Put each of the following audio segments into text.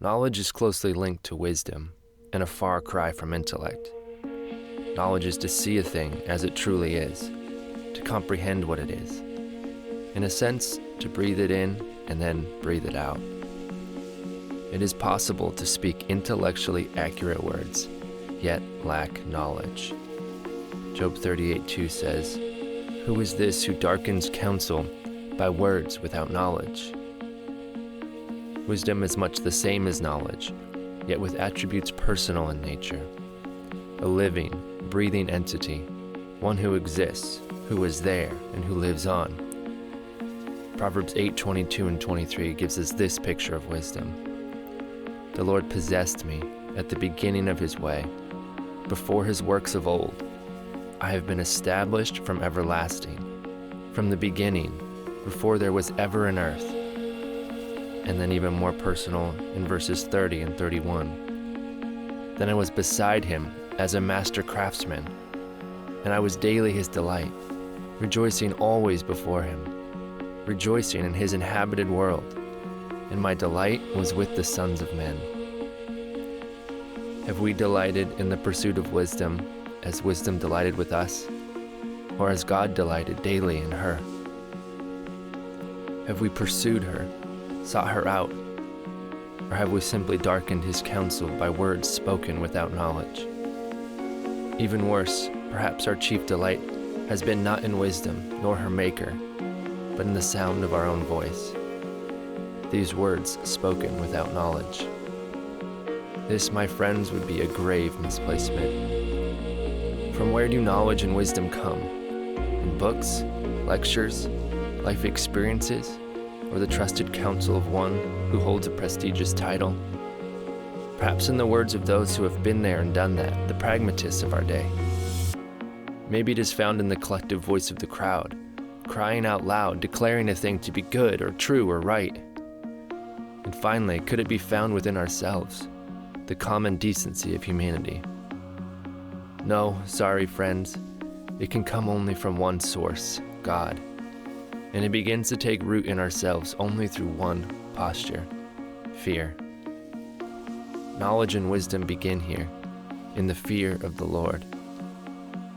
Knowledge is closely linked to wisdom and a far cry from intellect. Knowledge is to see a thing as it truly is, to comprehend what it is. In a sense, to breathe it in and then breathe it out. It is possible to speak intellectually accurate words, yet lack knowledge. Job 38:2 says, "Who is this who darkens counsel by words without knowledge?" Wisdom is much the same as knowledge, yet with attributes personal in nature. A living, breathing entity, one who exists, who is there, and who lives on. Proverbs 8:22 and 23 gives us this picture of wisdom. "The Lord possessed me at the beginning of his way, before his works of old. I have been established from everlasting, from the beginning, before there was ever an earth." And then even more personal in verses 30 and 31. "Then I was beside him as a master craftsman, and I was daily his delight, rejoicing always before him, rejoicing in his inhabited world, and my delight was with the sons of men." Have we delighted in the pursuit of wisdom as wisdom delighted with us, or as God delighted daily in her? Have we pursued her, sought her out, or have we simply darkened his counsel by words spoken without knowledge? Even worse, perhaps our chief delight has been not in wisdom nor her maker, but in the sound of our own voice, these words spoken without knowledge. This, my friends, would be a grave misplacement. From where do knowledge and wisdom come? In books, lectures, life experiences, or the trusted counsel of one who holds a prestigious title? Perhaps in the words of those who have been there and done that, the pragmatists of our day. Maybe it is found in the collective voice of the crowd, crying out loud, declaring a thing to be good or true or right. And finally, could it be found within ourselves, the common decency of humanity? No, sorry friends, it can come only from one source, God. And it begins to take root in ourselves only through one posture, fear. Knowledge and wisdom begin here, in the fear of the Lord.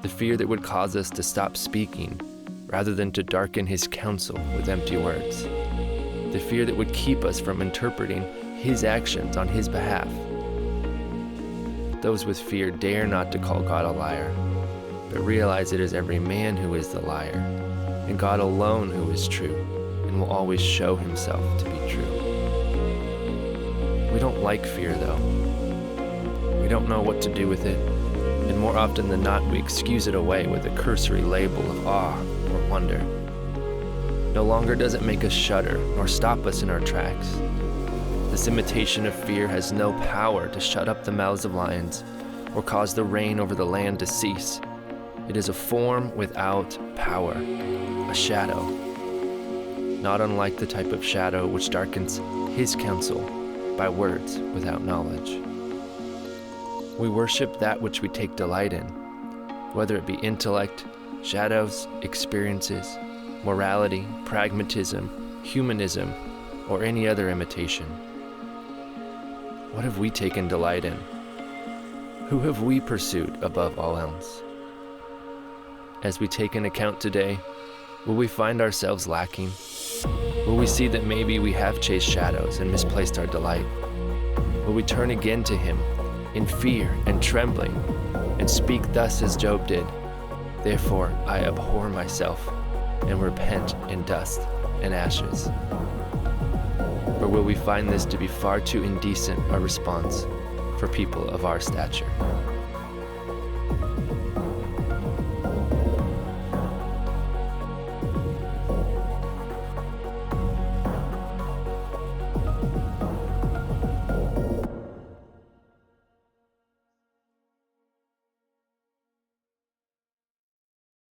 The fear that would cause us to stop speaking rather than to darken his counsel with empty words. The fear that would keep us from interpreting his actions on his behalf. Those with fear dare not to call God a liar, but realize it is every man who is the liar, and God alone who is true, and will always show himself to be true. We don't like fear, though. We don't know what to do with it, and more often than not, we excuse it away with a cursory label of awe or wonder. No longer does it make us shudder nor stop us in our tracks. This imitation of fear has no power to shut up the mouths of lions or cause the rain over the land to cease. It is a form without power, a shadow, not unlike the type of shadow which darkens his counsel by words without knowledge. We worship that which we take delight in, whether it be intellect, shadows, experiences, morality, pragmatism, humanism, or any other imitation. What have we taken delight in? Who have we pursued above all else? As we take an account today, will we find ourselves lacking? Will we see that maybe we have chased shadows and misplaced our delight? Will we turn again to him in fear and trembling and speak thus as Job did, "Therefore I abhor myself and repent in dust and ashes"? Or will we find this to be far too indecent a response for people of our stature?